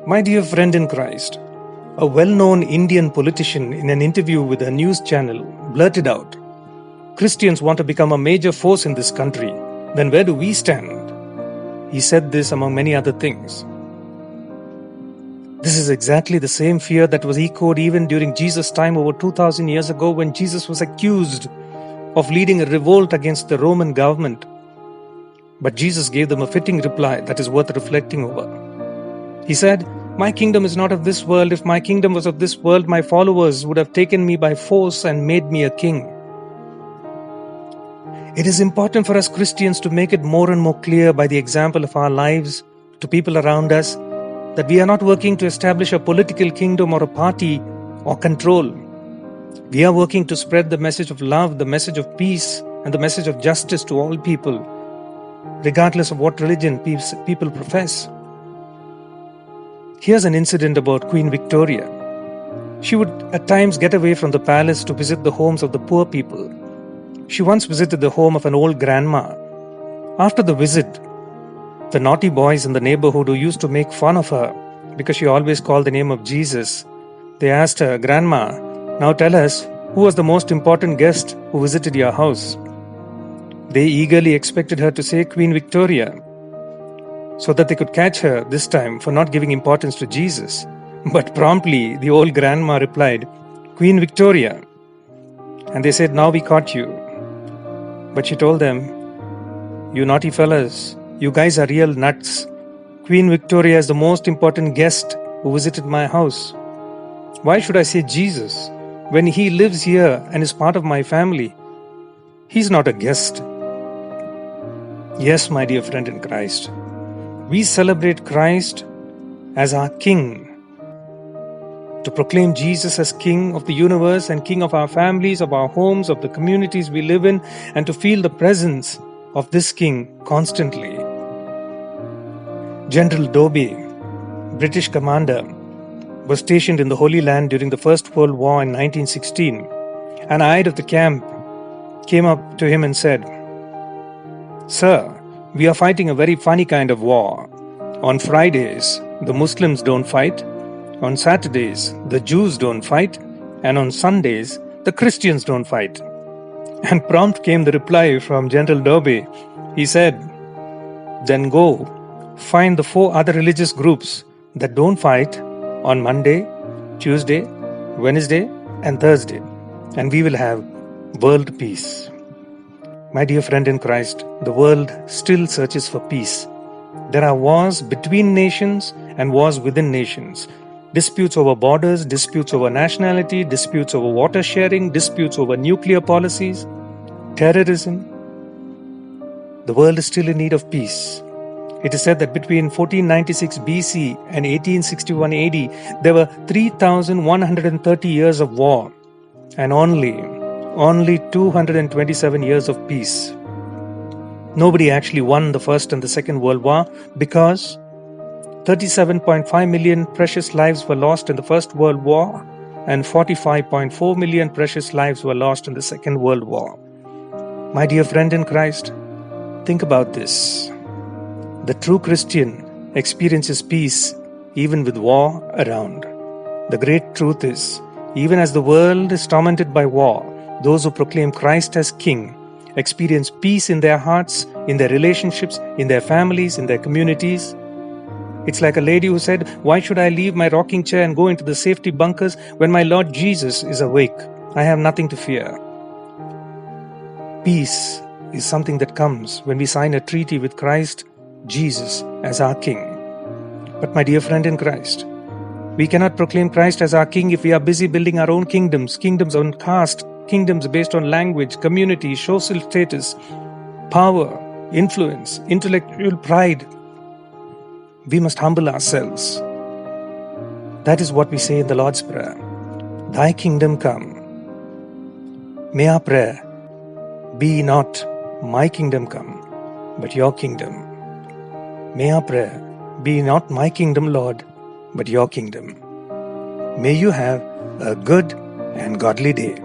My dear friend in Christ, a well-known Indian politician in an interview with a news channel blurted out, "Christians want to become a major force in this country. Then where do we stand?" He said this among many other things. This is exactly the same fear that was echoed even during Jesus' time over 2000 years ago when Jesus was accused of leading a revolt against the Roman government. But Jesus gave them a fitting reply that is worth reflecting over. He said, "My kingdom is not of this world. If my kingdom was of this world, my followers would have taken me by force and made me a king." It is important for us Christians to make it more and more clear by the example of our lives to people around us that we are not working to establish a political kingdom or a party or control. We are working to spread the message of love, the message of peace, and the message of justice to all people, regardless of what religion people profess. Here's an incident about Queen Victoria. She would at times get away from the palace to visit the homes of the poor people. She once visited the home of an old grandma. After the visit, the naughty boys in the neighborhood who used to make fun of her because she always called the name of Jesus, they asked her, "Grandma, now tell us, who was the most important guest who visited your house?" They eagerly expected her to say Queen Victoria, so that they could catch her this time for not giving importance to Jesus. But promptly, the old grandma replied, "Queen Victoria." And they said, "Now we caught you." But she told them, "You naughty fellas, you guys are real nuts. Queen Victoria is the most important guest who visited my house. Why should I say Jesus when he lives here and is part of my family? He's not a guest." Yes, my dear friend in Christ, we celebrate Christ as our King. To proclaim Jesus as King of the universe and King of our families, of our homes, of the communities we live in, and to feel the presence of this King constantly. General Dobbie, British commander, was stationed in the Holy Land during the First World War in 1916. An aide of the camp came up to him and said, "Sir, we are fighting a very funny kind of war. On Fridays, the Muslims don't fight. On Saturdays, the Jews don't fight. And on Sundays, the Christians don't fight." And prompt came the reply from General Dobbie. He said, "Then go, find the 4 other religious groups that don't fight on Monday, Tuesday, Wednesday, and Thursday, and we will have world peace." My dear friend in Christ, the world still searches for peace. There are wars between nations and wars within nations. Disputes over borders, disputes over nationality, disputes over water sharing, disputes over nuclear policies, terrorism. The world is still in need of peace. It is said that between 1496 BC and 1861 AD, there were 3,130 years of war and only 227 years of peace. Nobody actually won the First and the Second World War because 37.5 million precious lives were lost in the First World War and 45.4 million precious lives were lost in the Second World War. My dear friend in Christ, think about this. The true Christian experiences peace even with war around. The great truth is, even as the world is tormented by war, those who proclaim Christ as King experience peace in their hearts, in their relationships, in their families, in their communities. It's like a lady who said, "Why should I leave my rocking chair and go into the safety bunkers when my Lord Jesus is awake? I have nothing to fear." Peace is something that comes when we sign a treaty with Christ Jesus as our King. But my dear friend in Christ, we cannot proclaim Christ as our King if we are busy building our own kingdoms on caste, kingdoms based on language, community, social status, power, influence, intellectual pride. We must humble ourselves. That is what we say in the Lord's Prayer. Thy kingdom come. May our prayer be not my kingdom come, but your kingdom. May our prayer be not my kingdom, Lord, but your kingdom. May you have a good and godly day.